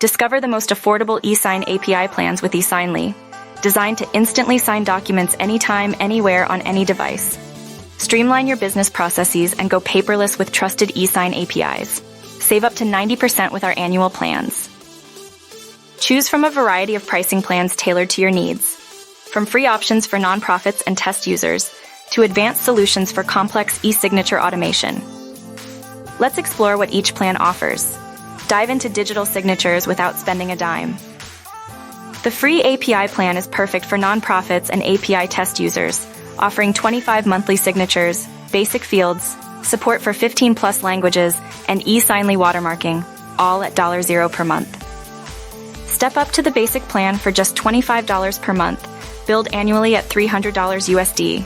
Discover the most affordable eSign API plans with eSignly, designed to instantly sign documents anytime, anywhere, on any device. Streamline your business processes and go paperless with trusted eSign APIs. Save up to 90% with our annual plans. Choose from a variety of pricing plans tailored to your needs. From free options for nonprofits and test users, to advanced solutions for complex e-signature automation. Let's explore what each plan offers. Dive into digital signatures without spending a dime. The free API plan is perfect for nonprofits and API test users, offering 25 monthly signatures, basic fields, support for 15+ languages, and eSignly watermarking, all at $0 per month. Step up to the basic plan for just $25 per month, billed annually at $300 USD.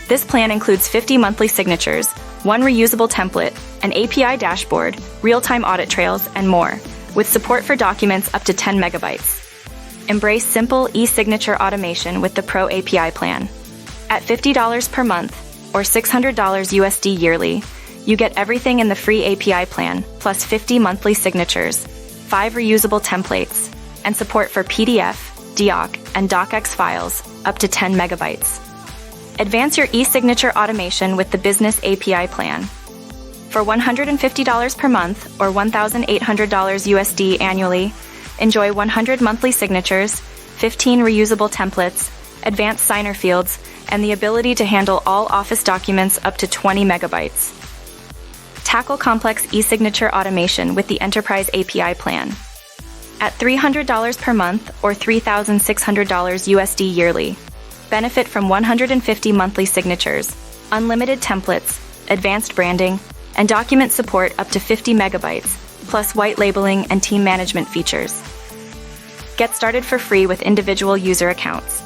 This plan includes 50 monthly signatures, 1 reusable template, an API dashboard, real-time audit trails, and more, with support for documents up to 10 megabytes. Embrace simple e-signature automation with the Pro API plan. At $50 per month, or $600 USD yearly, you get everything in the free API plan, plus 50 monthly signatures, 5 reusable templates, and support for PDF, DOC, and DocX files, up to 10 megabytes. Advance your e-signature automation with the Business API plan. For $150 per month, or $1,800 USD annually, enjoy 100 monthly signatures, 15 reusable templates, advanced signer fields, and the ability to handle all Office documents up to 20 megabytes. Tackle complex e-signature automation with the Enterprise API plan. At $300 per month, or $3,600 USD yearly, benefit from 150 monthly signatures, unlimited templates, advanced branding, and document support up to 50 megabytes, plus white labeling and team management features. Get started for free with individual user accounts.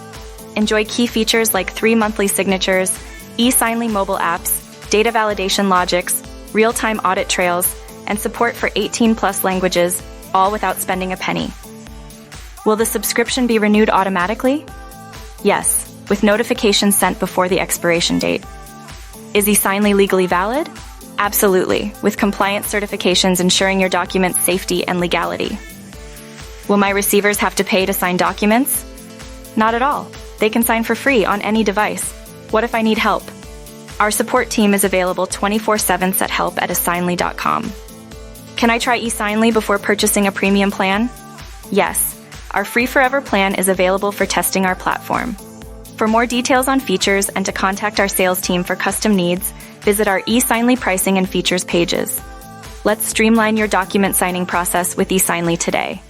Enjoy key features like 3 monthly signatures, eSignly mobile apps, data validation logics, real-time audit trails, and support for 18+ languages, all without spending a penny. Will the subscription be renewed automatically? Yes, with notifications sent before the expiration date. Is eSignly legally valid? Absolutely, with compliance certifications ensuring your document's safety and legality. Will my receivers have to pay to sign documents? Not at all. They can sign for free on any device. What if I need help? Our support team is available 24/7 at help@eSignly.com. Can I try eSignly before purchasing a premium plan? Yes, our free forever plan is available for testing our platform. For more details on features and to contact our sales team for custom needs, visit our eSignly pricing and features pages. Let's streamline your document signing process with eSignly today.